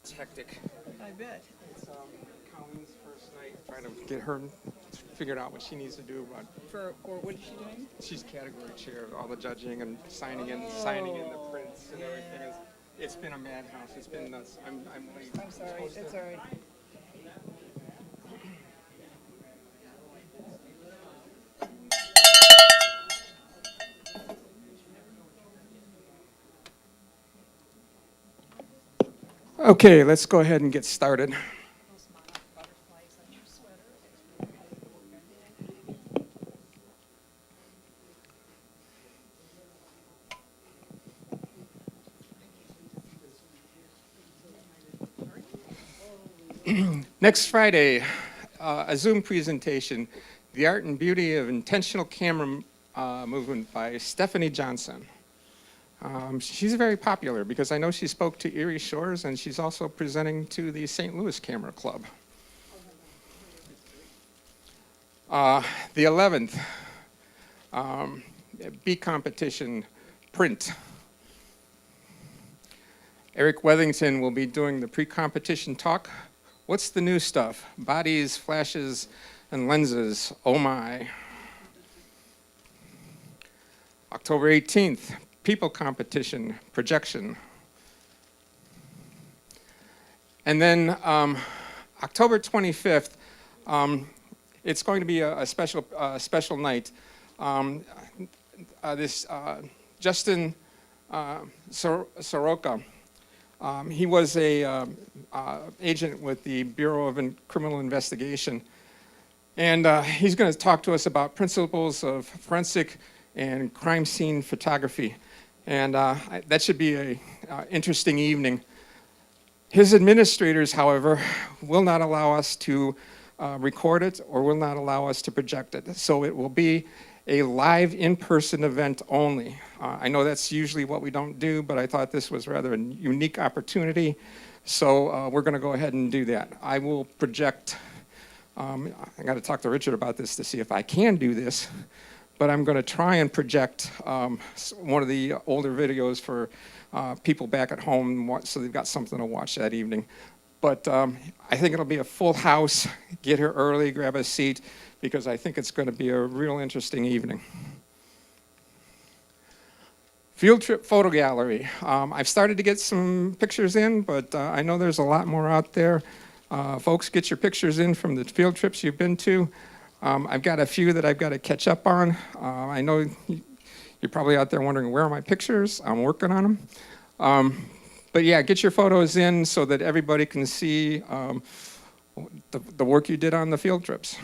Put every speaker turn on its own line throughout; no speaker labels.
It's hectic.
I bet.
It's Colleen's first night trying to get her figured out what she needs to do, but
For what is she doing?
she's category chair of all the judging and signing in the prints and everything. It's been a madhouse. It's been nuts. I'm late.
I'm sorry. It's all right.
Okay, let's go ahead and get started. Next Friday, a Zoom presentation, The Art and Beauty of Intentional Camera Movement by Stephanie Johnson. She's very popular because I know she spoke to Erie Shores and she's also presenting to the St. Louis Camera Club. The 11th, Beat Competition Print. Eric Wethington will be doing the pre-competition talk. What's the new stuff? Bodies, flashes, and lenses. Oh my. October 18th, People Competition Projection. And then October 25th, it's going to be a special night. Justin Soroka, he was a agent with the Bureau of Criminal Investigation, and he's going to talk to us about principles of forensic and crime scene photography, and that should be a interesting evening. His administrators, however, will not allow us to record it or will not allow us to project it, so it will be a live in-person event only. I know that's usually what we don't do, but I thought this was rather a unique opportunity, so we're going to go ahead and do that. I will project, I got to talk to Richard about this to see if I can do this, but I'm going to try and project one of the older videos for people back at home so they've got something to watch that evening. But I think it'll be a full house. Get here early, grab a seat, because I think it's going to be a real interesting evening. Field Trip Photo Gallery. I've started to get some pictures in, but I know there's a lot more out there. Folks, get your pictures in from the field trips you've been to. I've got a few that I've got to catch up on. I know you're probably out there wondering, where are my pictures? I'm working on them. But yeah, get your photos in so that everybody can see the work you did on the field trips.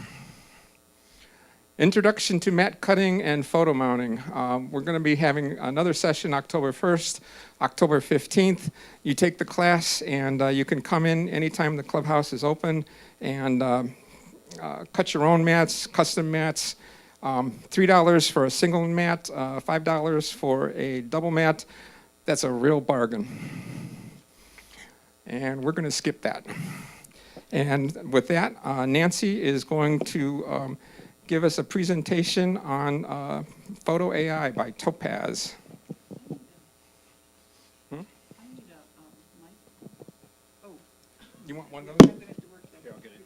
Introduction to matte cutting and photo mounting. We're going to be having another session October 1st, October 15th. You take the class and you can come in anytime the clubhouse is open and cut your own mats, custom mats. $3 for a single mat, $5 for a double mat. That's a real bargain. And we're going to skip that. And with that, Nancy is going to give us a presentation on Photo AI by Topaz. I need a mic. Oh. You want one of those? Here, I'll get it.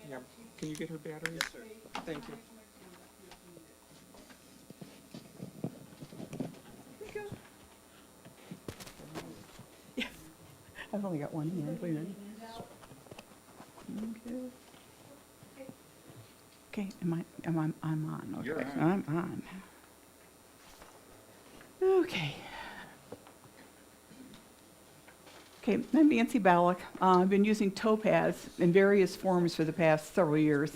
Yeah. Can you get her batteries? Yes, sir. Thank you.
I've only got one hand. Wait a minute. Okay, I'm on. Okay.
You're on.
I'm on. Okay. Okay, I'm Nancy Ballack. I've been using Topaz in various forms for the past several years.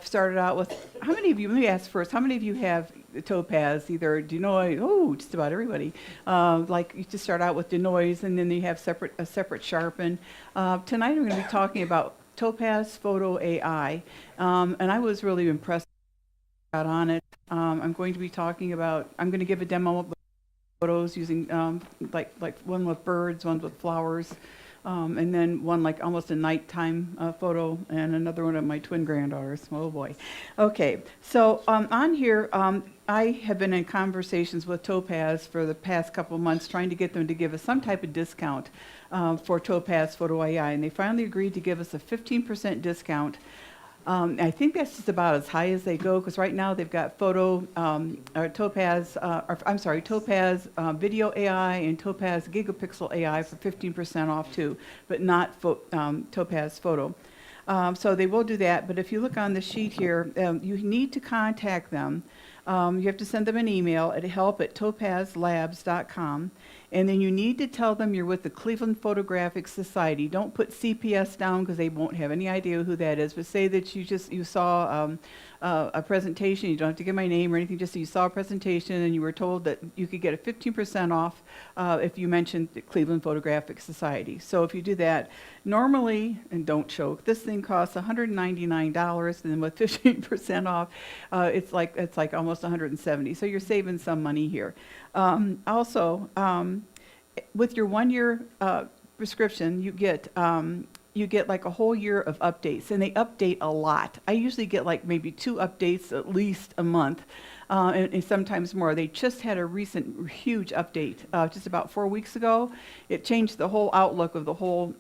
Started out with, how many of you, let me ask first, how many of you have Topaz, either Denoise, oh, just about everybody. Like you just start out with Denoise and then you have a separate sharpen. Tonight I'm going to be talking about Topaz Photo AI, and I was really impressed on it. I'm going to be talking about, I'm going to give a demo of photos using like one with birds, one with flowers, and then one like almost a nighttime photo, and another one of my twin granddaughters. Oh boy. Okay, so on here, I have been in conversations with Topaz for the past couple of months trying to get them to give us some type of discount for Topaz Photo AI, and they finally agreed to give us a 15% discount. I think that's just about as high as they go, because right now they've got Topaz Video AI and Topaz Gigapixel AI for 15% off too, but not Topaz Photo. So they will do that, but if you look on the sheet here, you need to contact them. You have to send them an email at help@topazlabs.com, and then you need to tell them you're with the Cleveland Photographic Society. Don't put CPS down because they won't have any idea who that is, but say that you saw a presentation. You don't have to give my name or anything, just so you saw a presentation and you were told that you could get a 15% off if you mentioned the Cleveland Photographic Society. So if you do that, normally, and don't choke, this thing costs $199, and then with 15% off, it's like almost $170. So you're saving some money here. Also, with your 1-year prescription, you get like a whole year of updates, and they update a lot. I usually get like maybe 2 updates at least a month, and sometimes more. They just had a recent huge update just about 4 weeks ago. It changed the whole outlook of the whole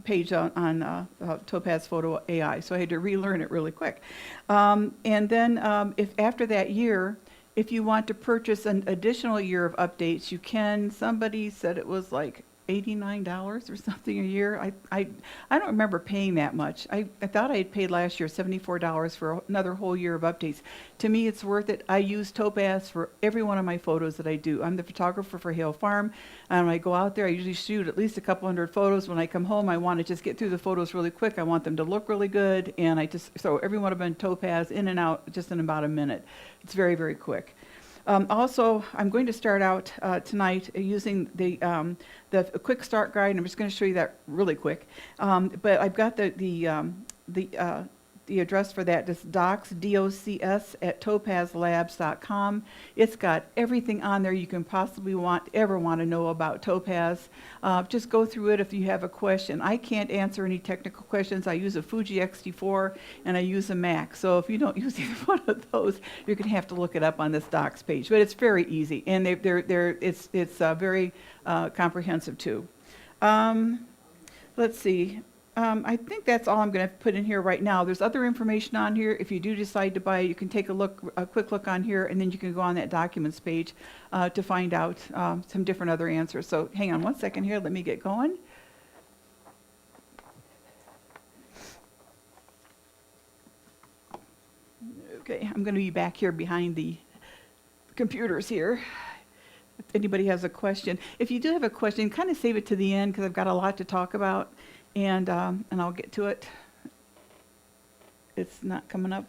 page on Topaz Photo AI, so I had to relearn it really quick. And then if after that year, if you want to purchase an additional year of updates, you can. Somebody said it was like $89 or something a year. I don't remember paying that much. I thought I had paid last year $74 for another whole year of updates. To me, it's worth it. I use Topaz for every one of my photos that I do. I'm the photographer for Hale Farm, and when I go out there, I usually shoot at least a couple hundred photos. When I come home, I want to just get through the photos really quick. I want them to look really good, and I just throw every one of them in Topaz in and out just in about a minute. It's very, very quick. Also, I'm going to start out tonight using the quick start guide, and I'm just going to show you that really quick. But I've got the address for that, just docs, DOCS, at topazlabs.com. It's got everything on there you can possibly ever want to know about Topaz. Just go through it if you have a question. I can't answer any technical questions. I use a Fuji X-T4 and I use a Mac. So if you don't use either one of those, you're going to have to look it up on this docs page. But it's very easy, and it's very comprehensive too. Let's see. I think that's all I'm going to put in here right now. There's other information on here. If you do decide to buy it, you can take a quick look on here, and then you can go on that documents page to find out some different other answers. So hang on one second here. Let me get going. Okay, I'm going to be back here behind the computers here. If anybody has a question. If you do have a question, kind of save it to the end because I've got a lot to talk about. And I'll get to it. It's not coming up.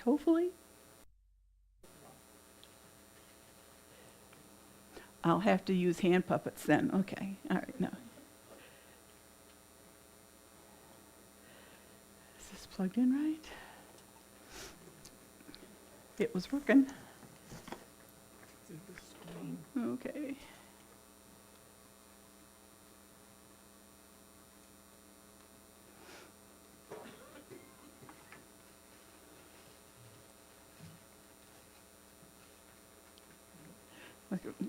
Hopefully. I'll have to use hand puppets then. Okay. All right. No. Is this plugged in right? It was working. Okay.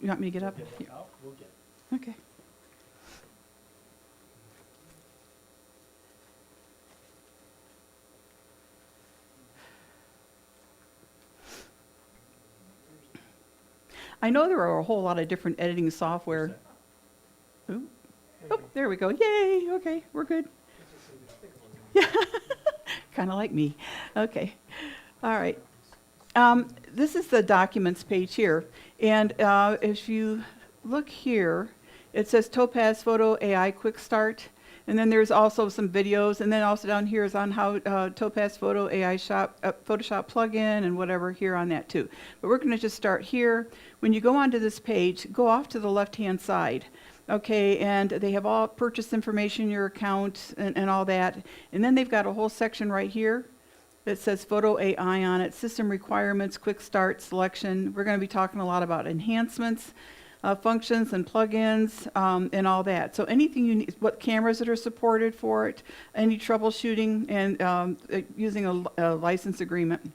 You want me to get up? Here.
We'll get it.
Okay. I know there are a whole lot of different editing software. Ooh. Oh, there we go. Yay. Okay, we're good. Yeah, kind of like me. Okay. All right. This is the documents page here. And if you look here, it says Topaz Photo AI Quick Start. And then there's also some videos. And then also down here is on how Topaz Photo AI Photoshop plugin and whatever here on that too. But we're going to just start here. When you go onto this page, go off to the left-hand side. Okay, and they have all purchase information, your account, and all that. And then they've got a whole section right here It says Photo AI on it, system requirements, quick start selection. We're going to be talking a lot about enhancements, functions and plugins, and all that. So anything you need, what cameras that are supported for it, any troubleshooting, and using a license agreement.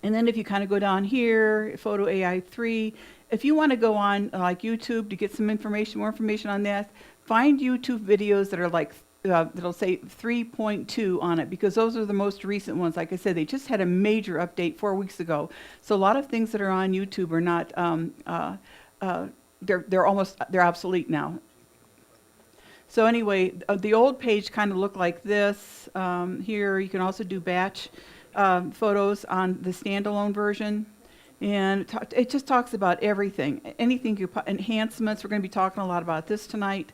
And then if you kind of go down here, Photo AI 3, if you want to go on like YouTube to get some information, more information on that, find YouTube videos that are like, that'll say 3.2 on it, because those are the most recent ones. Like I said, they just had a major update 4 weeks ago. So a lot of things that are on YouTube are not, they're obsolete now. So anyway, the old page kind of looked like this. Here you can also do batch photos on the standalone version. And it just talks about everything, anything, enhancements. We're going to be talking a lot about this tonight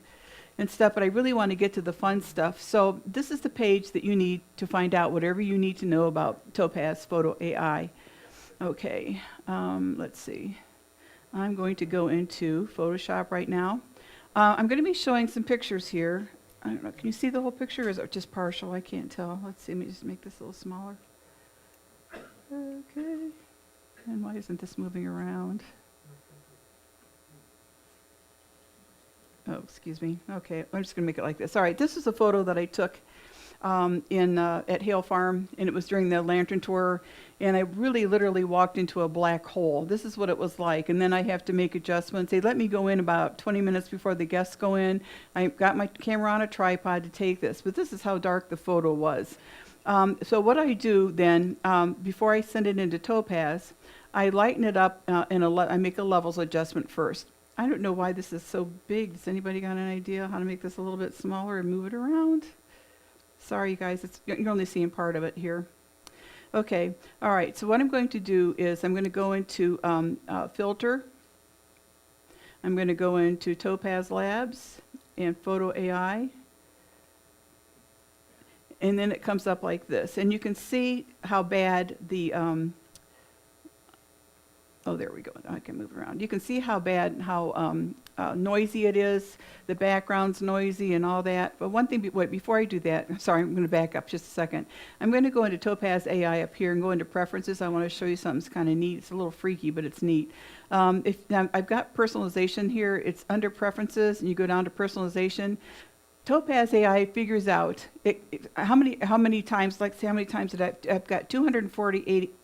and stuff, but I really want to get to the fun stuff. So this is the page that you need to find out whatever you need to know about Topaz Photo AI. Okay, let's see. I'm going to go into Photoshop right now. I'm going to be showing some pictures here. I don't know, can you see the whole picture, or is it just partial? I can't tell. Let's see, let me just make this a little smaller. Okay, and why isn't this moving around? Oh, excuse me. Okay, I'm just going to make it like this. All right, this is a photo that I took at Hale Farm, and it was during the lantern tour, and I really literally walked into a black hole. This is what it was like, and then I have to make adjustments. They let me go in about 20 minutes before the guests go in. I got my camera on a tripod to take this, but this is how dark the photo was. So what I do then, before I send it into Topaz, I lighten it up, I make a levels adjustment first. I don't know why this is so big. Does anybody got an idea how to make this a little bit smaller and move it around? Sorry, you guys, you're only seeing part of it here. Okay, all right, so what I'm going to do is I'm going to go into Filter. I'm going to go into Topaz Labs and Photo AI. And then it comes up like this. And you can see how bad the, oh, there we go. I can move around. You can see how bad, how noisy it is. The background's noisy and all that. But one thing, wait, before I do that, sorry, I'm going to back up just a second. I'm going to go into Topaz AI up here and go into Preferences. I want to show you something that's kind of neat. It's a little freaky, but it's neat. I've got personalization here. It's under Preferences, and you go down to Personalization. Topaz AI figures out how many times, like say how many times that I've got 248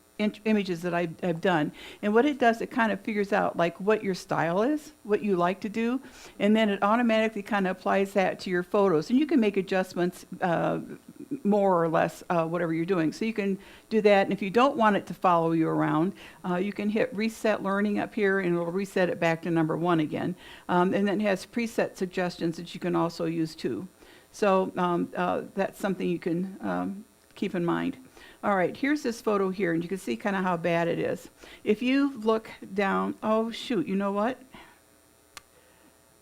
images that I've done. And what it does, it kind of figures out like what your style is, what you like to do, and then it automatically kind of applies that to your photos. And you can make adjustments more or less whatever you're doing. So you can do that, and if you don't want it to follow you around, you can hit Reset Learning up here, and it'll reset it back to number 1 again. And then it has preset suggestions that you can also use too. So that's something you can keep in mind. All right, here's this photo here, and you can see kind of how bad it is. If you look down, oh shoot, you know what?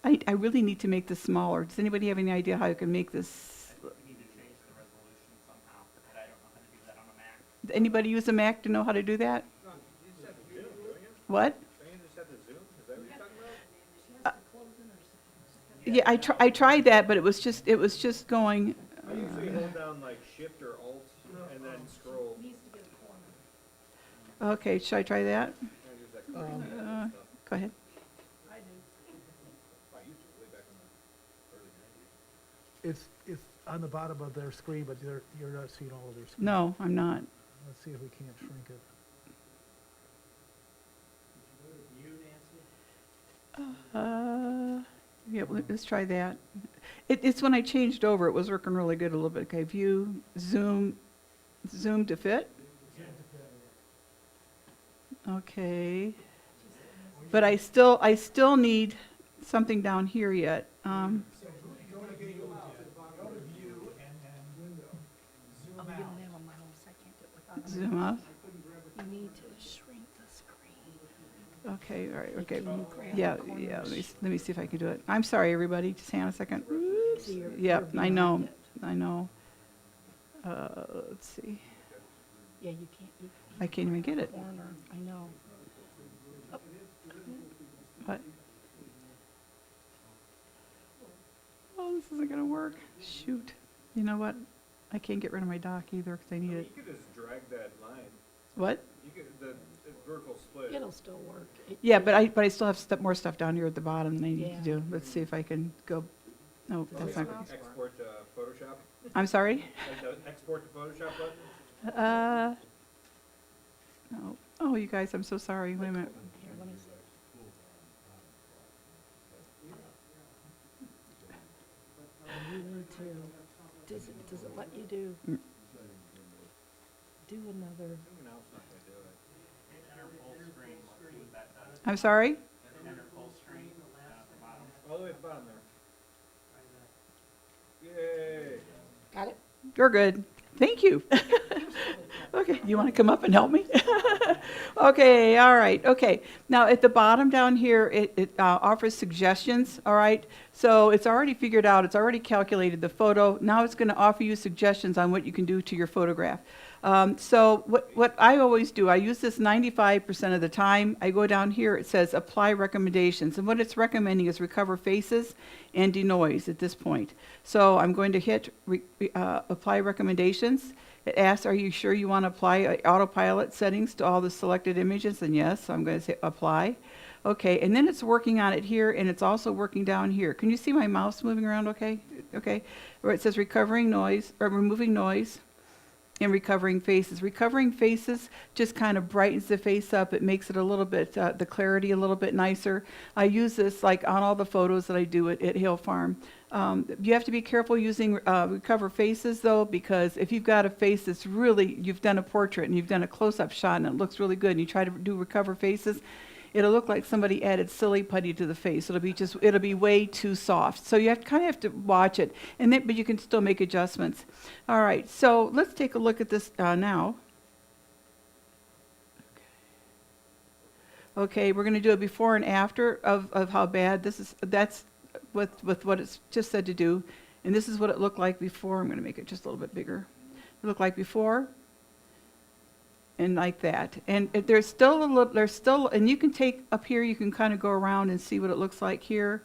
I really need to make this smaller. Does anybody have any idea how you can make this?
You need to change the resolution somehow, but I don't know how to do that on a Mac.
Anybody use a Mac to know how to do that? What? Yeah, I tried that, but it was just going.
I usually hold down like Shift or Alt and then scroll.
Okay, should I try that?
I use that green stuff.
Go ahead.
I used to way back in the early 90s.
It's on the bottom of their screen, but you're not seeing all of their screen.
No, I'm not.
Let's see if we can't shrink it.
Yeah, let's try that. It's when I changed over, it was working really good a little bit. Okay, View, Zoom to fit. Okay. But I still need something down here yet. Zoom up.
You need to shrink the screen.
Okay, all right, okay. Yeah. Let me see if I can do it. I'm sorry, everybody. Just hang on a second. Oops. Yep, I know. Let's see.
Yeah, you can't.
I can't even get it.
Corner, I know.
What? Oh, this isn't gonna work. Shoot. You know what? I can't get rid of my dock either because I need it.
You could just drag that line,
What?
you could, the vertical split.
It'll still work.
Yeah, but I still have more stuff down here at the bottom than I need to
Yeah.
do. Let's see if I can go, no, that's not,
Export to Photoshop,
I'm sorry?
like the export to Photoshop button?
No. Oh, you guys, I'm so sorry. Wait a minute.
Here, let me see. You need to, does it let you do? Do another,
Someone else not gonna do it.
Hit enter full screen, let's see what that does.
I'm sorry?
Enter full screen, at the bottom.
All the way at the bottom there. Yay.
got it?
You're good. Thank you. Okay, you want to come up and help me? Okay, all right, okay. Now, at the bottom down here, it offers suggestions, all right? So it's already figured out, it's already calculated the photo. Now it's going to offer you suggestions on what you can do to your photograph. So what I always do, I use this 95% of the time. I go down here, it says apply recommendations. And what it's recommending is recover faces and denoise at this point. So I'm going to hit apply recommendations. It asks, are you sure you want to apply autopilot settings to all the selected images? And yes, so I'm going to say apply. Okay, and then it's working on it here, and it's also working down here. Can you see my mouse moving around okay? Okay, where it says recovering noise, or removing noise, and recovering faces. Recovering faces just kind of brightens the face up. It makes it a little bit, the clarity a little bit nicer. I use this like on all the photos that I do at Hill Farm. You have to be careful using recover faces though, because if you've got a face that's really, you've done a portrait and you've done a close-up shot and it looks really good and you try to do recover faces, it'll look like somebody added silly putty to the face. It'll be way too soft. So you kind of have to watch it, and then, but you can still make adjustments. All right, so let's take a look at this now. Okay, we're going to do a before and after of how bad this is. That's with what it's just said to do, and this is what it looked like before. I'm going to make it just a little bit bigger. It looked like before. And like that, and there's still, and you can take up here, you can kind of go around and see what it looks like here.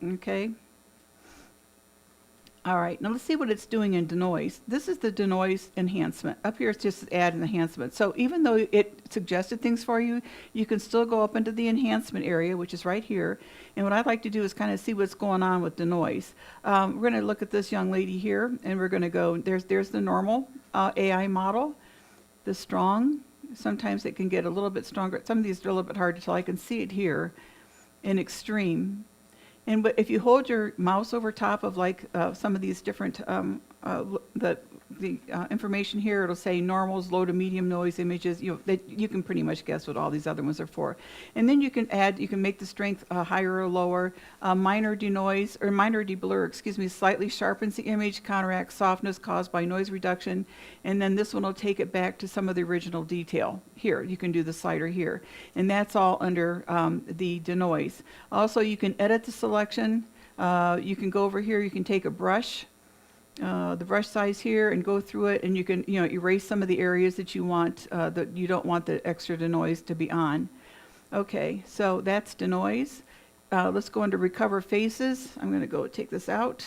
Okay. All right, now let's see what it's doing in denoise. This is the denoise enhancement. Up here it's just add an enhancement. So even though it suggested things for you, you can still go up into the enhancement area, which is right here. And what I'd like to do is kind of see what's going on with denoise. We're going to look at this young lady here, and we're going to go, there's the normal AI model, the strong. Sometimes it can get a little bit stronger. Some of these are a little bit hard to tell. I can see it here in extreme. And but if you hold your mouse over top of like some of these different the information here, it'll say normals, low to medium noise images. You can pretty much guess what all these other ones are for. And then you can make the strength higher or lower. Minor denoise or minor deblur, excuse me, slightly sharpens the image, counteracts softness caused by noise reduction. And then this one will take it back to some of the original detail. Here, you can do the slider here. And that's all under the denoise. Also, you can edit the selection. You can go over here, you can take a brush, the brush size here, and go through it, and you can erase some of the areas that you want, that you don't want the extra denoise to be on. Okay, so that's denoise. Let's go into recover faces. I'm going to go take this out.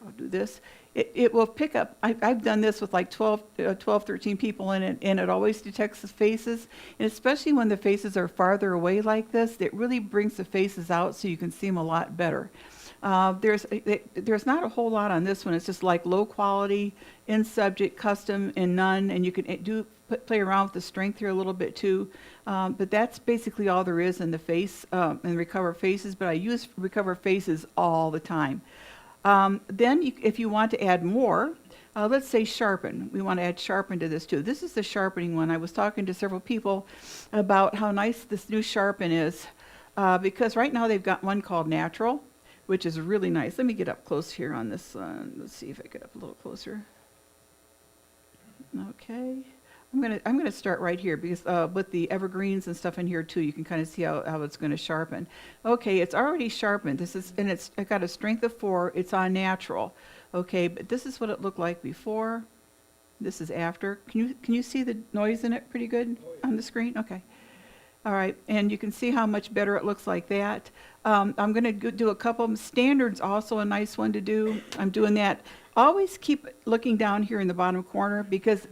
I'll do this. It will pick up, I've done this with like 12, 13 people in it, and it always detects the faces. And especially when the faces are farther away like this, it really brings the faces out so you can see them a lot better. There's not a whole lot on this one. It's just like low quality, in subject, custom, and none. And you can play around with the strength here a little bit too. But that's basically all there is in the face and recover faces. But I use recover faces all the time. Then if you want to add more, let's say sharpen. We want to add sharpen to this too. This is the sharpening one. I was talking to several people about how nice this new sharpen is because right now they've got one called natural, which is really nice. Let me get up close here on this. Let's see if I get up a little closer. Okay. I'm gonna start right here because with the evergreens and stuff in here too, you can kind of see how it's going to sharpen. Okay, it's already sharpened. It's got a strength of 4. It's on natural. Okay, but this is what it looked like before. This is after. Can you see the noise in it pretty good on the screen? Okay. All right, and you can see how much better it looks like that. I'm going to do a couple of them. Standard's also a nice one to do. I'm doing that. Always keep looking down here in the bottom corner because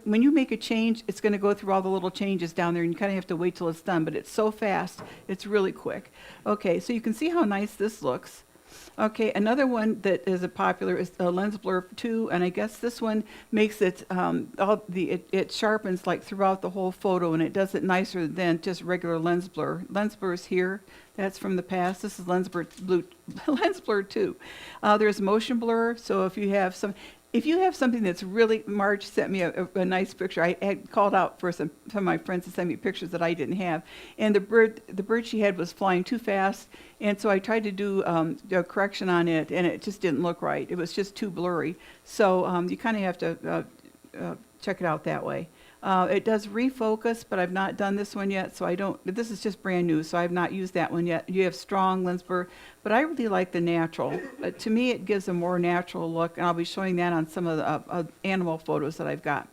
when you make a change, it's going to go through all the little changes down there and you kind of have to wait till it's done, but it's so fast, it's really quick. Okay, so you can see how nice this looks. Okay, another one that is a popular is Lens Blur 2, and I guess this one makes it, it sharpens like throughout the whole photo, and it does it nicer than just regular Lens Blur. Lens Blur is here. That's from the past. This is Lens Blur, Lens Blur 2. There's Motion Blur, so if you have something that's really, Marge sent me a nice picture. I had called out for some of my friends to send me pictures that I didn't have. And the bird she had was flying too fast. And so I tried to do a correction on it, and it just didn't look right. It was just too blurry. So you kind of have to check it out that way. It does refocus, but I've not done this one yet, so this is just brand new, so I've not used that one yet. You have strong Lens Blur, but I really like the natural. To me, it gives a more natural look, and I'll be showing that on some of the animal photos that I've got.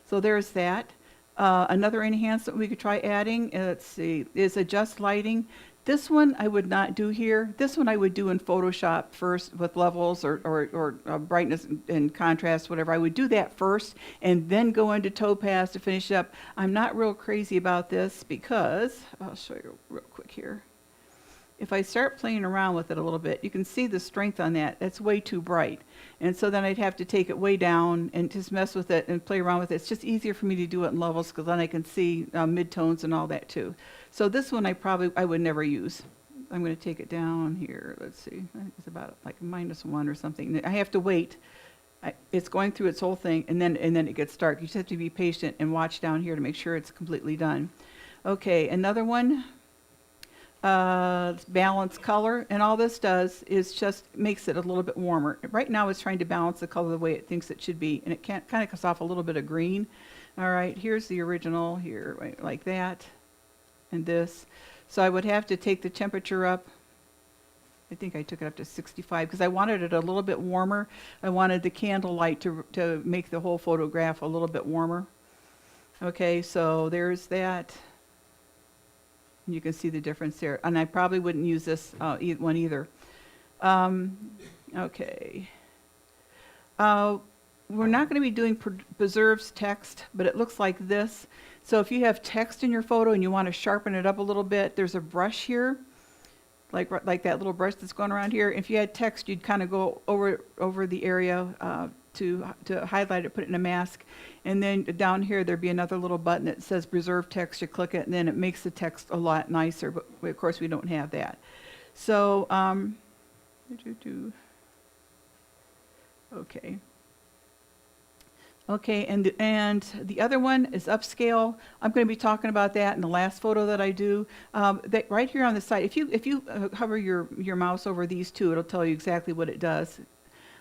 So there's that. Another enhancement we could try adding, let's see, is adjust lighting. This one I would not do here. This one I would do in Photoshop first with levels or brightness and contrast, whatever. I would do that first and then go into Topaz to finish up. I'm not real crazy about this because, I'll show you real quick here. If I start playing around with it a little bit, you can see the strength on that. That's way too bright. And so then I'd have to take it way down and just mess with it and play around with it. It's just easier for me to do it in levels because then I can see midtones and all that too. So this one I would never use. I'm going to take it down here. Let's see. It's about like -1 or something. I have to wait. It's going through its whole thing and then it gets dark. You just have to be patient and watch down here to make sure it's completely done. Okay, another one. Balance color, and all this does is just makes it a little bit warmer. Right now it's trying to balance the color the way it thinks it should be, and it kind of comes off a little bit of green. All right, here's the original here, right, like that, and this. So I would have to take the temperature up. I think I took it up to 65 because I wanted it a little bit warmer. I wanted the candle light to make the whole photograph a little bit warmer. Okay, so there's that. You can see the difference there. And I probably wouldn't use this one either. Okay. We're not going to be doing preserves text, but it looks like this. So if you have text in your photo and you want to sharpen it up a little bit, there's a brush here, like that little brush that's going around here. If you had text, you'd kind of go over the area to highlight it, put it in a mask. And then down here, there'd be another little button that says preserve text. You click it, and then it makes the text a lot nicer. But of course, we don't have that. So, okay. Okay, and the other one is upscale. I'm going to be talking about that in the last photo that I do. That right here on the side, if you hover your mouse over these two, it'll tell you exactly what it does.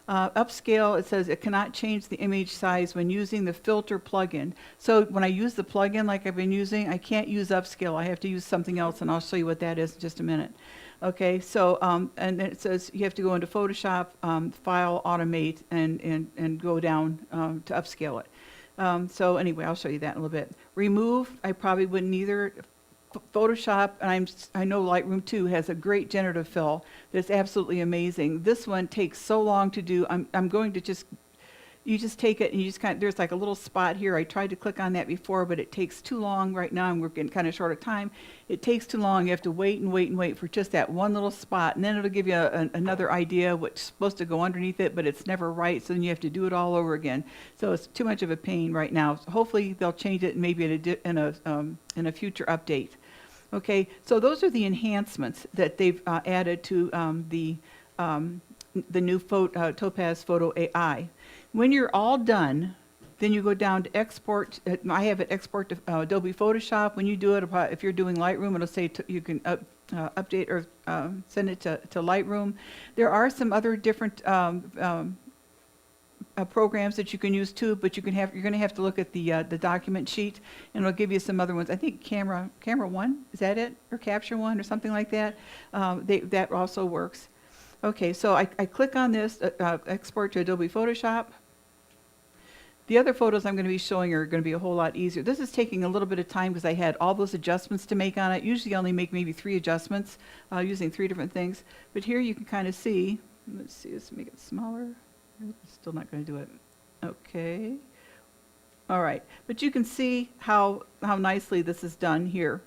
Upscale, it says it cannot change the image size when using the filter plugin. So when I use the plugin like I've been using, I can't use upscale. I have to use something else, and I'll show you what that is in just a minute. Okay, so and then it says you have to go into Photoshop, File, Automate, and go down to upscale it. So anyway, I'll show you that in a little bit. Remove, I probably wouldn't either. Photoshop, and I know Lightroom 2 has a great generative fill that's absolutely amazing. This one takes so long to do. I'm going to you just take it and you just there's like a little spot here. I tried to click on that before, but it takes too long right now, and we're getting kind of short of time. It takes too long. You have to wait and wait and wait for just that one little spot, and then it'll give you another idea what's supposed to go underneath it, but it's never right, so then you have to do it all over again. So it's too much of a pain right now. So hopefully they'll change it maybe in a future update. Okay, so those are the enhancements that they've added to the new Topaz Photo AI. When you're all done, then you go down to export. I have it export to Adobe Photoshop. When you do it, if you're doing Lightroom, it'll say you can update or send it to Lightroom. There are some other different programs that you can use too, but you're going to have to look at the document sheet, and it'll give you some other ones. I think Camera One, is that it, or Capture One, or something like that. That also works. Okay, so I click on this export to Adobe Photoshop. The other photos I'm going to be showing are going to be a whole lot easier. This is taking a little bit of time because I had all those adjustments to make on it. Usually I only make maybe 3 adjustments using 3 different things. But here you can kind of see, let's see, let's make it smaller. Still not going to do it. Okay. All right. But you can see how nicely this is done here.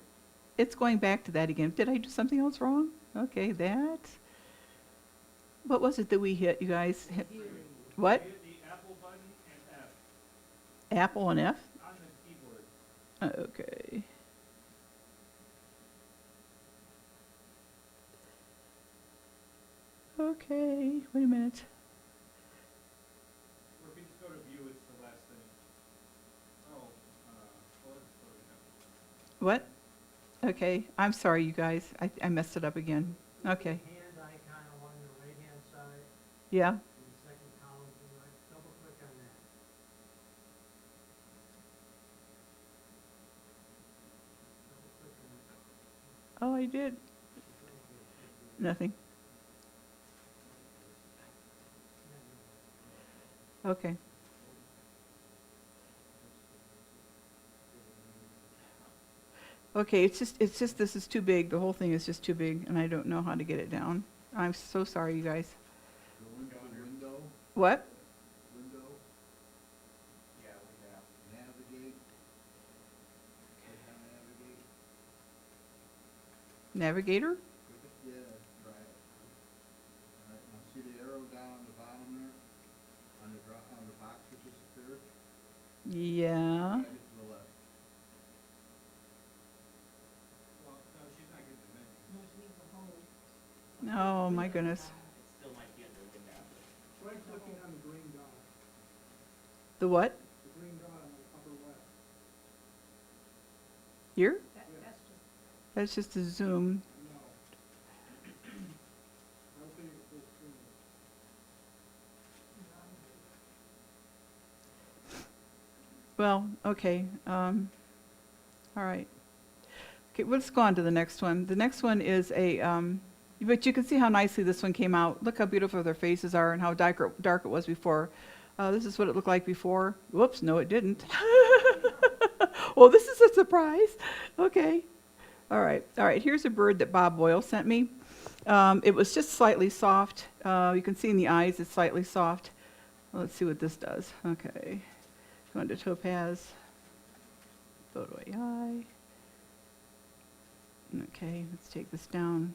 It's going back to that again. Did I do something else wrong? Okay, that. What was it that we hit, you guys? What?
Hit the Apple button and F
Apple and F?
on the keyboard.
Okay. Okay, wait a minute.
Or if you just go to view, it's the last thing. Oh, well, it's loading up.
What? Okay, I'm sorry, you guys. I messed it up again. Okay,
Hand icon along the right-hand side,
yeah.
in the second column to the right, double click on that. Double click on it.
Oh, I did. Nothing. Okay. Okay, it's just this is too big. The whole thing is just too big, and I don't know how to get it down. I'm so sorry, you guys.
Window,
What?
window,
Yeah, we have.
navigate. Click on navigate.
Navigator?
Yeah, right. All right, now see the arrow down on the bottom there? On the box which is the third?
Yeah.
Drag it to the left.
Well, no, she's not getting the menu.
Oh, my goodness.
It still might be under window.
Try clicking on the green dot,
The what?
the green dot on the upper left.
Here? That's just a zoom.
No. Rotate it full screen.
Well, okay. All right. Okay, let's go on to the next one. The next one is but you can see how nicely this one came out. Look how beautiful their faces are and how dark it was before. This is what it looked like before. Whoops, no, it didn't. Well, this is a surprise. Okay. All right. Here's a bird that Bob Boyle sent me. It was just slightly soft. You can see in the eyes it's slightly soft. Let's see what this does. Okay. Go into Topaz. Photo AI. Okay, let's take this down.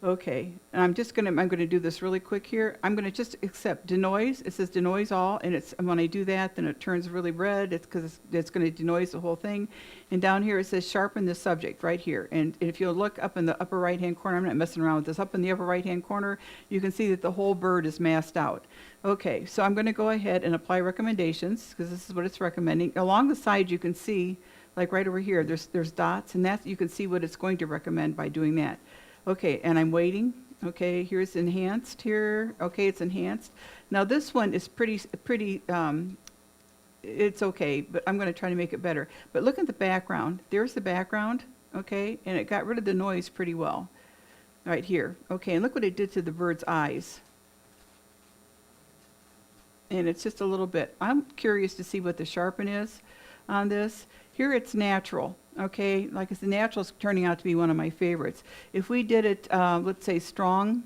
Okay, and I'm going to do this really quick here. I'm going to just accept denoise. It says denoise all, and and when I do that, then it turns really red. It's because it's going to denoise the whole thing. And down here it says sharpen the subject right here. And if you look up in the upper right-hand corner, I'm not messing around with this. Up in the upper right-hand corner, you can see that the whole bird is masked out. Okay, so I'm going to go ahead and apply recommendations because this is what it's recommending. Along the side, you can see, like right over here, there's dots, and you can see what it's going to recommend by doing that. Okay, and I'm waiting. Okay, here's enhanced here. Okay, it's enhanced. Now this one is pretty, it's okay, but I'm going to try to make it better. But look at the background. There's the background, okay, and it got rid of the noise pretty well. Right here. Okay, and look what it did to the bird's eyes. And it's just a little bit. I'm curious to see what the sharpen is on this. Here it's natural. Okay, like I said, natural is turning out to be one of my favorites. If we did it, let's say strong,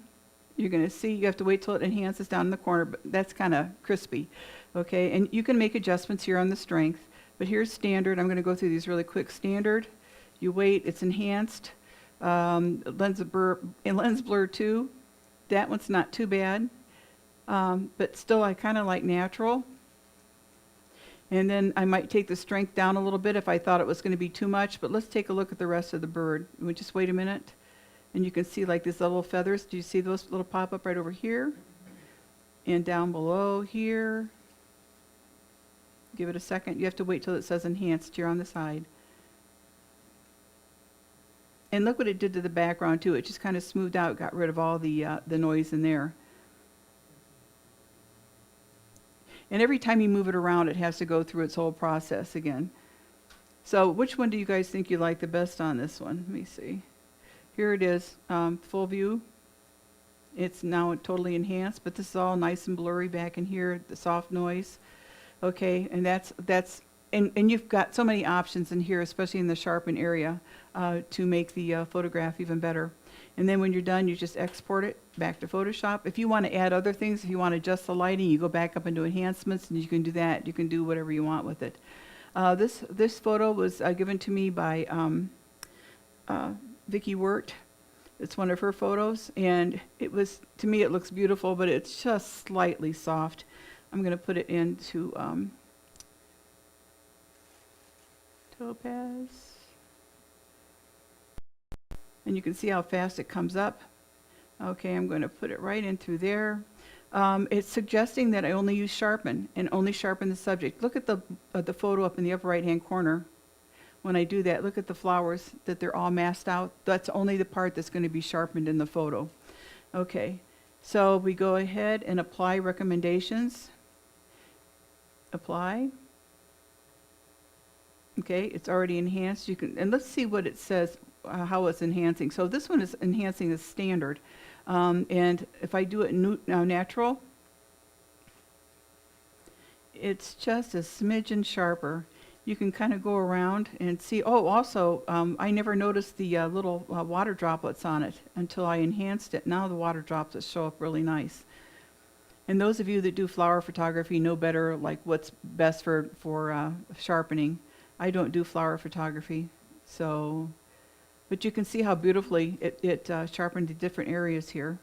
you're going to see, you have to wait till it enhances down in the corner, but that's kind of crispy. Okay, and you can make adjustments here on the strength, but here's standard. I'm going to go through these really quick. Standard, you wait, it's enhanced. Lens blur 2, that one's not too bad, but still I kind of like natural. And then I might take the strength down a little bit if I thought it was going to be too much, but let's take a look at the rest of the bird. We just wait a minute, and you can see like these little feathers. Do you see those little pop up right over here? And down below here. Give it a second. You have to wait till it says enhanced here on the side. And look what it did to the background too. It just kind of smoothed out, got rid of all the noise in there. And every time you move it around, it has to go through its whole process again. So which one do you guys think you like the best on this one? Let me see. Here it is, full view. It's now totally enhanced, but this is all nice and blurry back in here, the soft noise. Okay, and and you've got so many options in here, especially in the sharpen area, to make the photograph even better. And then when you're done, you just export it back to Photoshop. If you want to add other things, if you want to adjust the lighting, you go back up into enhancements and you can do that. You can do whatever you want with it. This photo was given to me by Vicki Wirt. It's one of her photos, and to me it looks beautiful, but it's just slightly soft. I'm going to put it into Topaz. And you can see how fast it comes up. Okay, I'm going to put it right in through there. It's suggesting that I only use sharpen and only sharpen the subject. Look at the photo up in the upper right-hand corner. When I do that, look at the flowers, that they're all masked out. That's only the part that's going to be sharpened in the photo. Okay, so we go ahead and apply recommendations. Apply. Okay, it's already enhanced. And let's see what it says, how it's enhancing. So this one is enhancing as standard. And if I do it natural, it's just a smidgen sharper. You can kind of go around and see. Oh, also, I never noticed the little water droplets on it until I enhanced it. Now the water droplets show up really nice. And those of you that do flower photography know better, like what's best for sharpening. I don't do flower photography, so, but you can see how beautifully it sharpened the different areas here.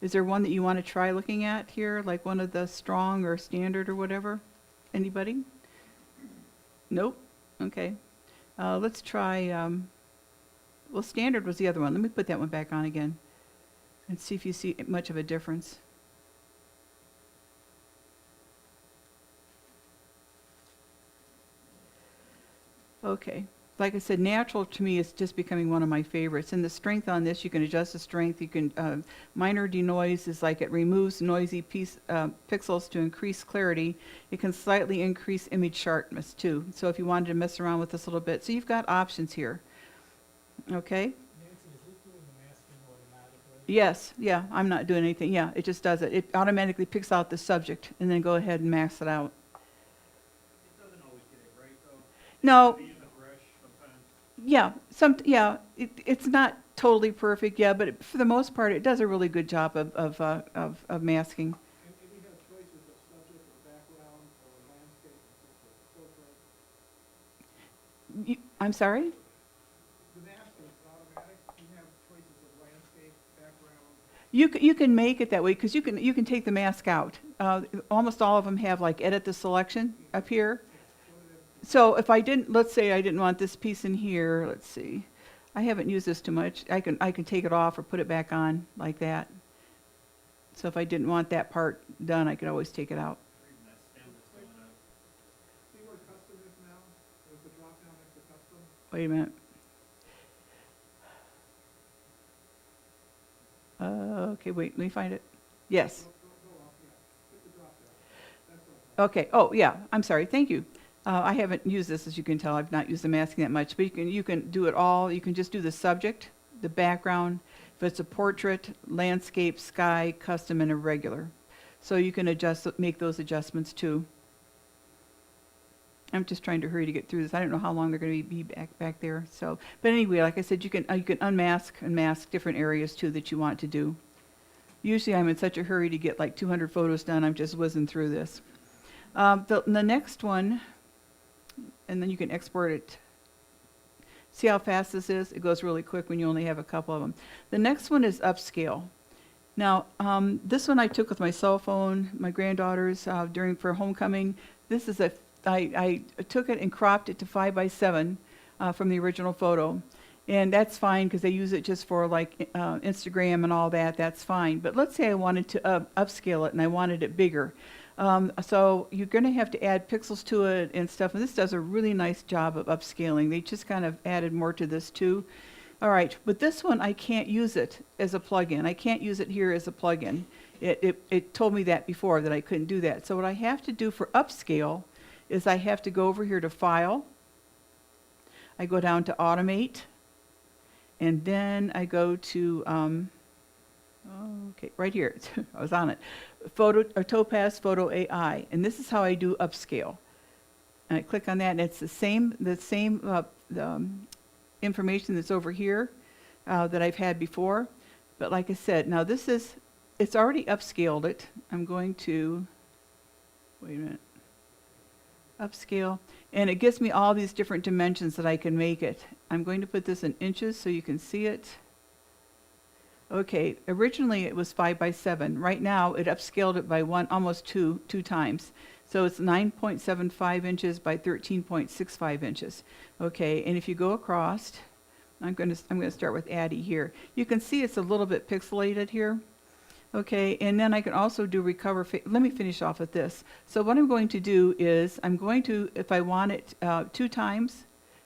Is there one that you want to try looking at here, like one of the strong or standard or whatever? Anybody? Nope. Okay. Let's try, well, standard was the other one. Let me put that one back on again and see if you see much of a difference. Okay. Like I said, natural to me is just becoming one of my favorites. And the strength on this, you can adjust the strength. You can, minor denoise is like it removes noisy pixels to increase clarity. It can slightly increase image sharpness too. So if you wanted to mess around with this a little bit. So you've got options here. Okay?
Nancy, is it doing the masking automatically?
Yes. Yeah, I'm not doing anything. Yeah, it just does it. It automatically picks out the subject and then go ahead and mask it out.
It doesn't always get it right, though.
No.
Use a brush sometimes.
Yeah, it's not totally perfect, yeah, but for the most part, it does a really good job of masking.
And we have choices of subject or background or landscape and so forth.
I'm sorry?
The masking is automatic. You have choices of landscape, background.
You can make it that way because you can take the mask out. Almost all of them have like edit the selection up here. So if I didn't, let's say I didn't want this piece in here, let's see. I haven't used this too much. I can take it off or put it back on like that. So if I didn't want that part done, I could always take it out.
Or even that stem that's going out.
See where custom is now? There's the drop down next to custom.
Wait a minute. Okay, wait, let me find it. Yes.
Go up, yeah. Hit the drop down. That's all.
Okay. Oh, yeah. I'm sorry. Thank you. I haven't used this, as you can tell. I've not used the masking that much, but you can do it all. You can just do the subject, the background. If it's a portrait, landscape, sky, custom, and irregular. So you can make those adjustments too. I'm just trying to hurry to get through this. I don't know how long they're going to be back there. So, but anyway, like I said, you can unmask and mask different areas too that you want to do. Usually, I'm in such a hurry to get like 200 photos done. I'm just whizzing through this. The next one. And then you can export it. See how fast this is? It goes really quick when you only have a couple of them. The next one is upscale. Now, this one I took with my cell phone, my granddaughter's for homecoming. This is I took it and cropped it to 5:7 from the original photo. And that's fine because they use it just for like Instagram and all that. That's fine. But let's say I wanted to upscale it and I wanted it bigger. So you're going to have to add pixels to it and stuff. And this does a really nice job of upscaling. They just kind of added more to this too. All right, but this one I can't use it as a plugin. I can't use it here as a plugin. It told me that before that I couldn't do that. So what I have to do for upscale is I have to go over here to File. I go down to Automate. And then I go to Okay, right here, I was on it. Topaz Photo AI, and this is how I do upscale. And I click on that, and it's the same information that's over here that I've had before. But like I said, now it's already upscaled it. I'm going to, wait a minute, upscale, and it gives me all these different dimensions that I can make it. I'm going to put this in inches so you can see it. Okay, originally it was 5 by 7. Right now it upscaled it by almost two times. So it's 9.75 inches by 13.65 inches. Okay, and if you go across, I'm going to start with Addie here. You can see it's a little bit pixelated here. Okay, and then I can also do recover. Let me finish off with this. So what I'm going to do is I'm going to, if I want it 2 times,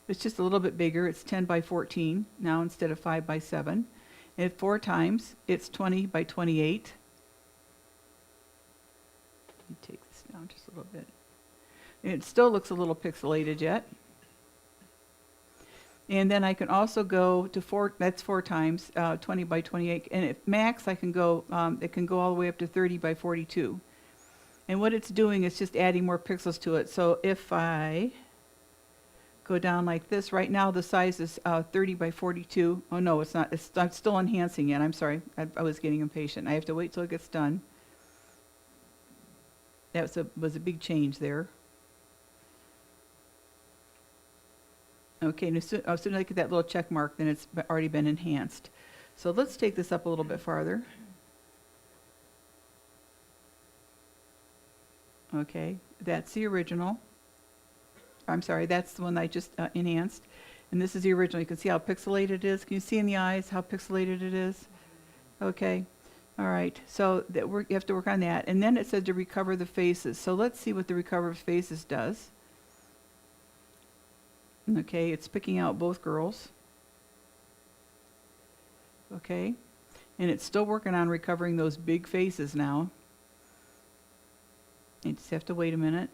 it's just a little bit bigger. It's 10 by 14 now instead of 5 by 7. And 4 times, it's 20 by 28. Let me take this down just a little bit. It still looks a little pixelated yet. And then I can also go to 4, that's 4 times, 20 by 28. And at max, I can go, it can go all the way up to 30 by 42. And what it's doing is just adding more pixels to it. So if I go down like this, right now the size is 30 by 42. Oh no, it's not, I'm still enhancing it. I'm sorry, I was getting impatient. I have to wait till it gets done. That was a big change there. Okay, and as soon as I get that little check mark, then it's already been enhanced. So let's take this up a little bit farther. Okay, that's the original. I'm sorry, that's the one that I just enhanced. And this is the original. You can see how pixelated it is. Can you see in the eyes how pixelated it is? Okay, all right. So you have to work on that. And then it said to recover the faces. So let's see what the recover faces does. Okay, it's picking out both girls. Okay, and it's still working on recovering those big faces now. You just have to wait a minute.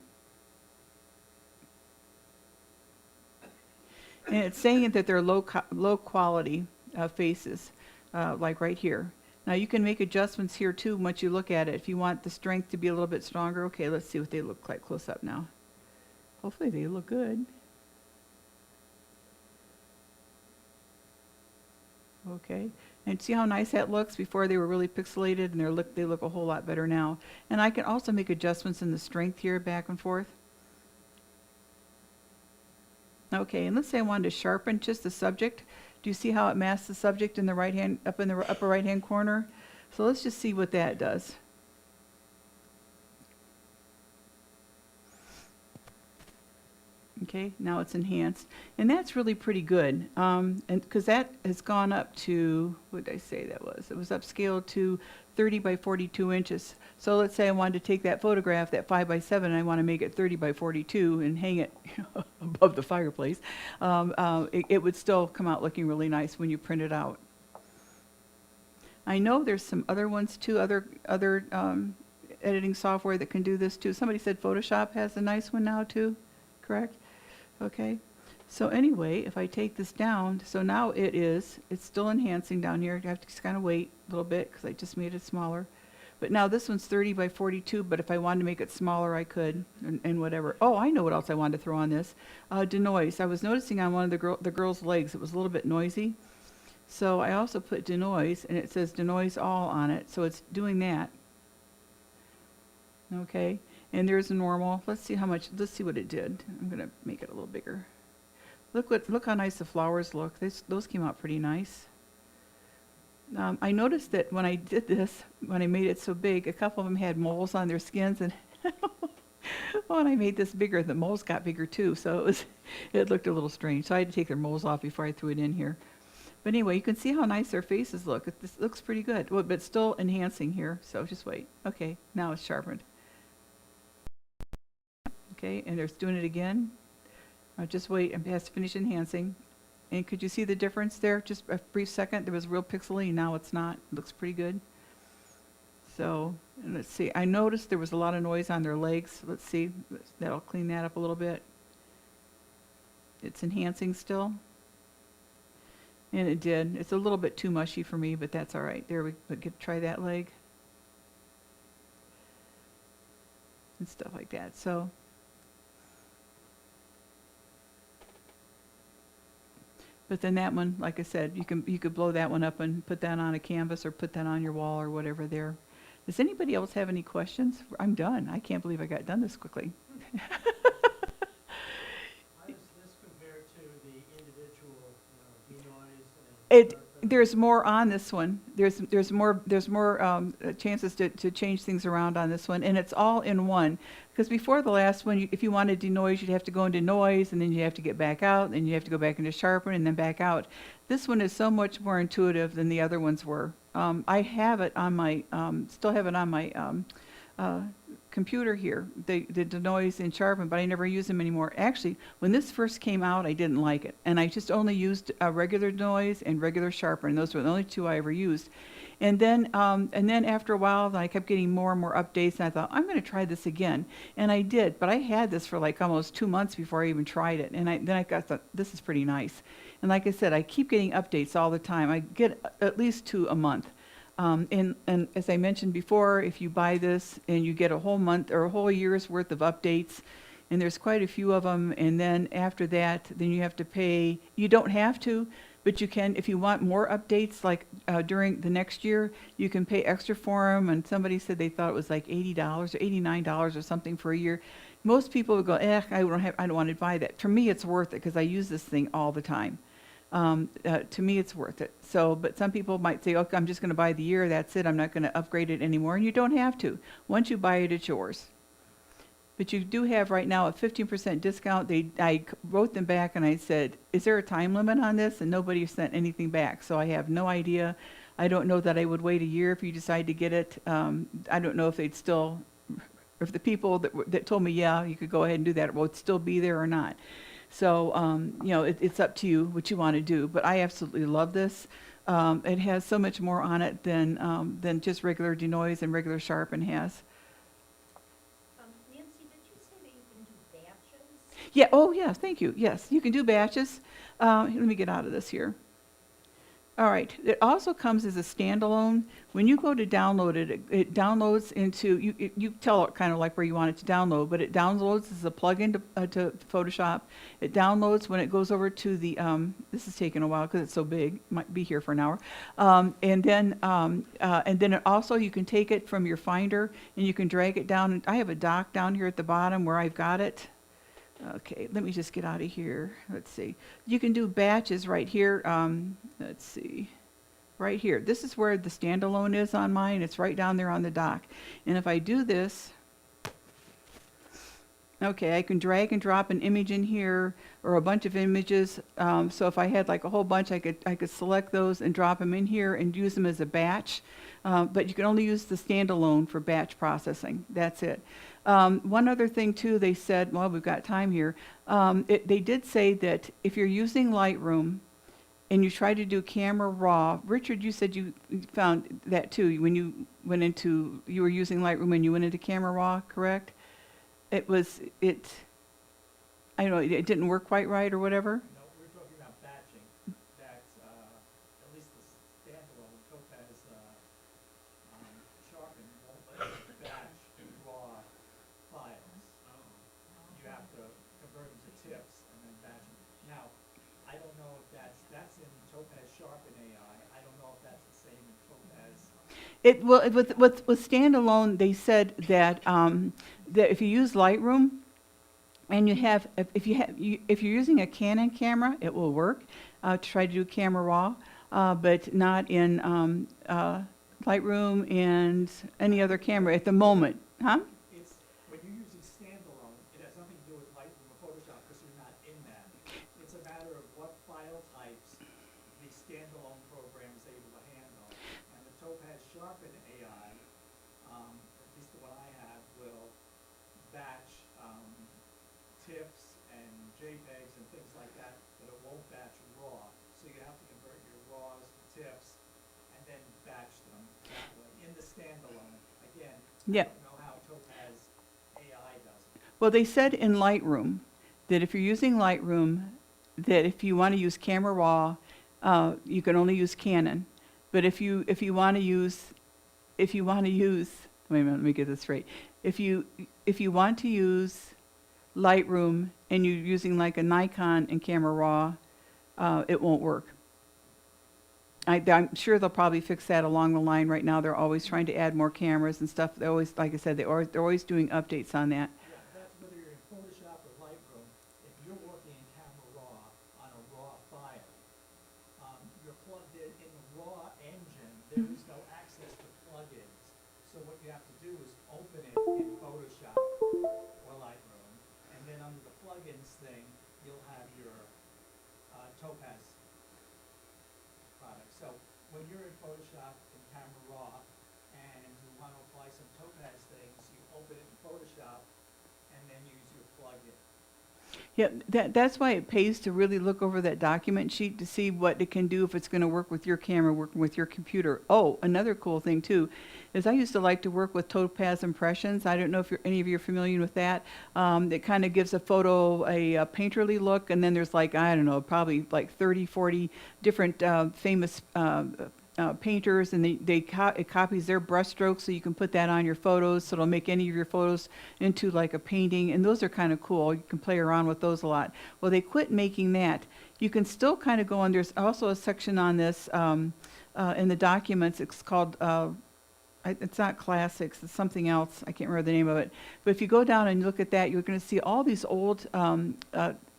And it's saying that they're low quality faces, like right here. Now you can make adjustments here too once you look at it. If you want the strength to be a little bit stronger, okay, let's see what they look like close up now. Hopefully they look good. Okay, and see how nice that looks? Before they were really pixelated, and they look a whole lot better now. And I can also make adjustments in the strength here, back and forth. Okay, and let's say I wanted to sharpen just the subject. Do you see how it masks the subject in the right hand, up in the upper right hand corner? So let's just see what that does. Okay, now it's enhanced, and that's really pretty good. And because that has gone up to, what did I say that was? It was upscaled to 30 by 42 inches. So let's say I wanted to take that photograph, that 5 by 7, and I want to make it 30 by 42 and hang it above the fireplace. It would still come out looking really nice when you print it out. I know there's some other ones too, other editing software that can do this too. Somebody said Photoshop has a nice one now too, correct? Okay, so anyway, if I take this down, so now it's still enhancing down here. You have to just kind of wait a little bit because I just made it smaller. But now this one's 30 by 42, but if I wanted to make it smaller, I could, and whatever. Oh, I know what else I wanted to throw on this. Denoise. I was noticing on one of the girl's legs, it was a little bit noisy. So I also put denoise, and it says denoise all on it, so it's doing that. Okay. And there's a normal. Let's see what it did. I'm going to make it a little bigger. Look how nice the flowers look. Those came out pretty nice. I noticed that when I did this, when I made it so big, a couple of them had moles on their skins, and when I made this bigger, the moles got bigger too. So it looked a little strange. So I had to take their moles off before I threw it in here. But anyway, you can see how nice their faces look. This looks pretty good, well, but still enhancing here. So just wait. Okay, now it's sharpened. Okay, and they're doing it again. Just wait, it has to finish enhancing. And could you see the difference there? Just a brief second, there was real pixely, now it's not. It looks pretty good. So, and let's see, I noticed there was a lot of noise on their legs. Let's see, that'll clean that up a little bit. It's enhancing still. And it did. It's a little bit too mushy for me, but that's all right. There, try that leg. And stuff like that, so. But then that one, like I said, you could blow that one up and put that on a canvas or put that on your wall or whatever there. Does anybody else have any questions? I'm done. I can't believe I got done this quickly.
How does this compare to the individual, denoise and? sharpen?
There's more on this one. There's more chances to change things around on this one, and it's all in one. Because before the last one, if you wanted denoise, you'd have to go into noise, and then you have to get back out, and you have to go back into sharpen, and then back out. This one is so much more intuitive than the other ones were. I have it on my, still have it on my computer here, the denoise and sharpen, but I never use them anymore. Actually, when this first came out, I didn't like it, and I just only used regular denoise and regular sharpen. Those were the only two I ever used. And then after a while, I kept getting more and more updates, and I thought, I'm going to try this again. And I did, but I had this for like almost 2 months before I even tried it. And then I thought, this is pretty nice. And like I said, I keep getting updates all the time. I get at least 2 a month. And as I mentioned before, if you buy this and you get a whole month or a whole year's worth of updates, and there's quite a few of them, and then after that, then you have to pay. You don't have to, but you can, if you want more updates, like during the next year, you can pay extra for them. And somebody said they thought it was like $80 or $89 or something for a year. Most people would go, I don't want to buy that. For me, it's worth it because I use this thing all the time. To me, it's worth it. So, but some people might say, okay, I'm just going to buy the year. That's it. I'm not going to upgrade it anymore. And you don't have to. Once you buy it, it's yours. But you do have right now a 15% discount. I wrote them back and I said, is there a time limit on this? And nobody sent anything back. So I have no idea. I don't know that I would wait a year if you decide to get it. I don't know if they'd still, if the people that told me, yeah, you could go ahead and do that, would still be there or not. So, it's up to you what you want to do. But I absolutely love this. It has so much more on it than just regular denoise and regular sharpen has.
Nancy, did you say that you can do batches?
Yeah, oh yeah, thank you. Yes, you can do batches. Let me get out of this here. All right, it also comes as a standalone. When you go to download it, it downloads into, you tell it kind of like where you want it to download, but it downloads as a plug-in to Photoshop. It downloads when it goes over to the, this is taking a while because it's so big, might be here for an hour. And then it also, you can take it from your Finder and you can drag it down. I have a dock down here at the bottom where I've got it. Okay, let me just get out of here. Let's see. You can do batches right here. Let's see. Right here. This is where the standalone is on mine. It's right down there on the dock. And if I do this, okay, I can drag and drop an image in here or a bunch of images. So if I had like a whole bunch, I could select those and drop them in here and use them as a batch. But you can only use the standalone for batch processing. That's it. One other thing too, they said, well, we've got time here. They did say that if you're using Lightroom and you try to do Camera Raw, Richard, you said you found that too when you were using Lightroom and you went into Camera Raw, correct? I don't know, it didn't work quite right or whatever?
No, we're talking about batching. That's, at least the standalone Topaz, Sharpen won't let you batch raw files. You have to convert them to tips and then batch them. Now, I don't know if that's in Topaz Sharpen AI. I don't know if that's the same in Topaz.
With standalone, they said that that if you use Lightroom and if you're using a Canon camera, it will work. Try to do Camera Raw, but not in Lightroom and any other camera at the moment, huh?
It's, when you're using standalone, it has nothing to do with Lightroom or Photoshop because you're not in that. It's a matter of what file types the standalone program is able to handle. And the Topaz Sharpen AI, at least the one I have, will batch TIFFs and JPEGs and things like that, but it won't batch RAW. So you have to convert your RAWs to TIFFs and then batch them that way in the standalone. Again,
Yeah.
I don't know how Topaz AI does it.
Well, they said in Lightroom that if you're using Lightroom, that if you want to use Camera Raw, you can only use Canon. But if you want to use, wait a minute, let me get this straight. If you want to use Lightroom and you're using like a Nikon and Camera Raw, it won't work. I'm sure they'll probably fix that along the line. Right now, they're always trying to add more cameras and stuff. They're always, like I said, they're always doing updates on that.
Yeah, that's whether you're in Photoshop or Lightroom. If you're working in Camera Raw on a raw file, you're plugged in the raw engine. There is no access to plugins. So what you have to do is open it in Photoshop or Lightroom, and then under the plugins thing, you'll have your Topaz product. So when you're in Photoshop in Camera Raw and you want to apply some Topaz things, you open it in Photoshop and then use your plugin.
Yeah, that's why it pays to really look over that document sheet to see what it can do, if it's going to work with your camera, working with your computer. Oh, another cool thing too is I used to like to work with Topaz Impressions. I don't know if any of you are familiar with that. It kind of gives a photo a painterly look, and then there's like, I don't know, probably like 30, 40 different famous painters, and it copies their brushstrokes, so you can put that on your photos, so it'll make any of your photos into like a painting, and those are kind of cool. You can play around with those a lot. Well, they quit making that. You can still kind of go on. There's also a section on this in the documents. It's called, it's not classics, it's something else. I can't remember the name of it. But if you go down and look at that, you're going to see all these old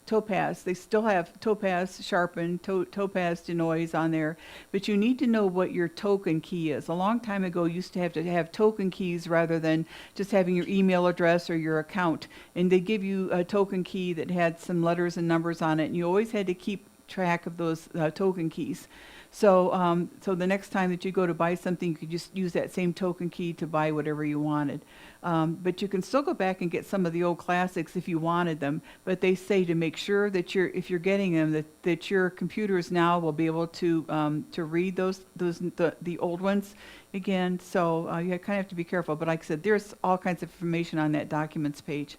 Topaz. They still have Topaz Sharpen, Topaz Denoise on there, but you need to know what your token key is. A long time ago, you used to have token keys rather than just having your email address or your account. And they give you a token key that had some letters and numbers on it, and you always had to keep track of those token keys. So, so the next time that you go to buy something, you could just use that same token key to buy whatever you wanted. But you can still go back and get some of the old classics if you wanted them. But they say to make sure that if you're getting them, that your computers now will be able to read the old ones again. So you kind of have to be careful. But like I said, there's all kinds of information on that documents page.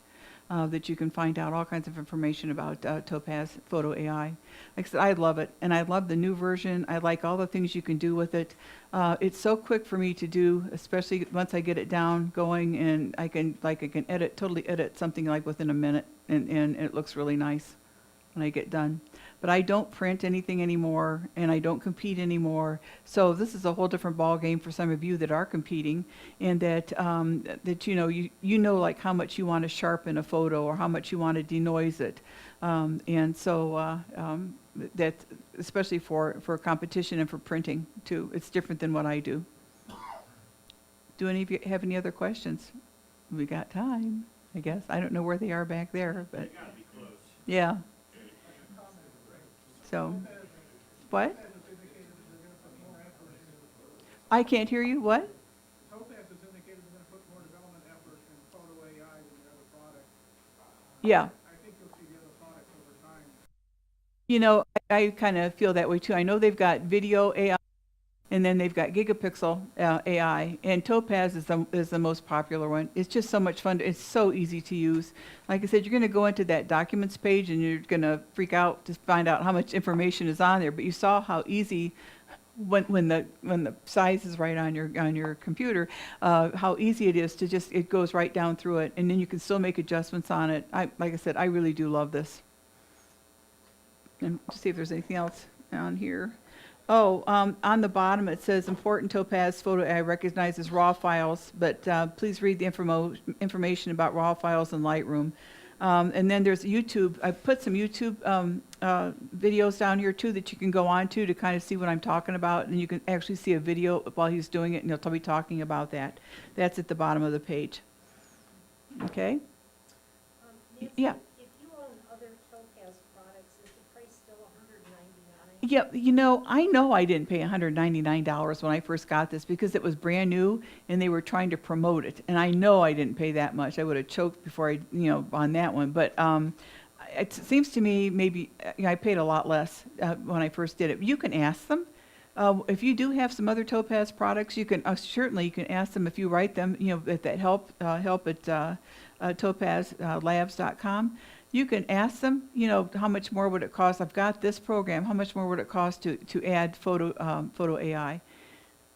That you can find out all kinds of information about Topaz Photo AI. Like I said, I love it, and I love the new version. I like all the things you can do with it. It's so quick for me to do, especially once I get it down going, and I can totally edit something like within a minute, and it looks really nice when I get done. But I don't print anything anymore, and I don't compete anymore. So this is a whole different ball game for some of you that are competing, and that you know like how much you want to sharpen a photo or how much you want to denoise it, and so that especially for competition and for printing too, it's different than what I do. Do any of you have any other questions? We got time, I guess. I don't know where they are back there, but yeah. So, what? I can't hear you. What?
Topaz has indicated they're gonna put more development effort in photo AI than the other product.
Yeah.
I think you'll see the other products over time.
You know, I kind of feel that way too. I know they've got video AI, and then they've got gigapixel AI, and Topaz is the most popular one. It's just so much fun. It's so easy to use. Like I said, you're going to go into that documents page, and you're going to freak out to find out how much information is on there. But you saw how easy, when the size is right on your computer, how easy it is to it goes right down through it, and then you can still make adjustments on it. Like I said, I really do love this. And to see if there's anything else on here. Oh, on the bottom it says important Topaz Photo AI recognizes RAW files, but please read the information about RAW files in Lightroom. And then there's YouTube. I put some YouTube videos down here too that you can go on to kind of see what I'm talking about, and you can actually see a video while he's doing it, and he'll be talking about that. That's at the bottom of the page. Okay?
Nancy,
Yeah.
if you own other Topaz products, is the price still $199?
Yeah, I know I didn't pay $199 when I first got this because it was brand new and they were trying to promote it. And I know I didn't pay that much. I would have choked before on that one. But it seems to me maybe I paid a lot less when I first did it. You can ask them. If you do have some other Topaz products, you can certainly you can ask them if you write them. At that help at topazlabs.com. you can ask them, you know, how much more would it cost? I've got this program, how much more would it cost to add photo AI?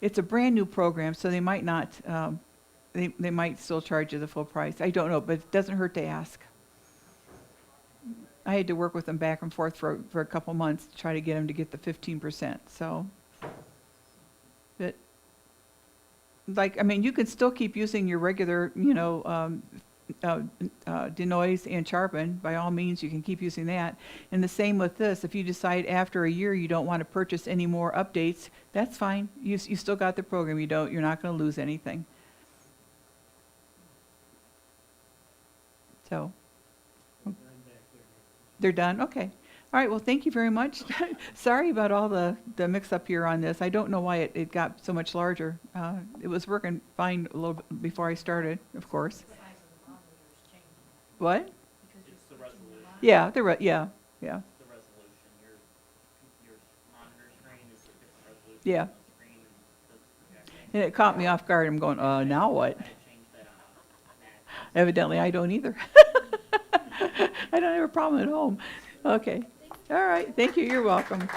It's a brand-new program, so they might not, they might still charge you the full price. I don't know, but it doesn't hurt to ask. I had to work with them back and forth for a couple months to try to get them to get the 15%, so. But, like, I mean, you can still keep using your regular, you know, denoise and sharpen. By all means, you can keep using that. And the same with this. If you decide after a year you don't want to purchase any more updates, that's fine. You still got the program. You're not going to lose anything. So.
Done back there.
They're done? Okay. All right, well, thank you very much. Sorry about all the mix-up here on this. I don't know why it got so much larger. It was working fine a little bit before I started, of course. What?
It's the resolution.
Yeah, yeah.
The resolution. Your monitor screen is a different resolution.
Yeah.
than the screen that's projecting.
And it caught me off guard. I'm going, now what?
I changed that on Mac.
Evidently, I don't either. I don't have a problem at home. Okay. All right, thank you. You're welcome.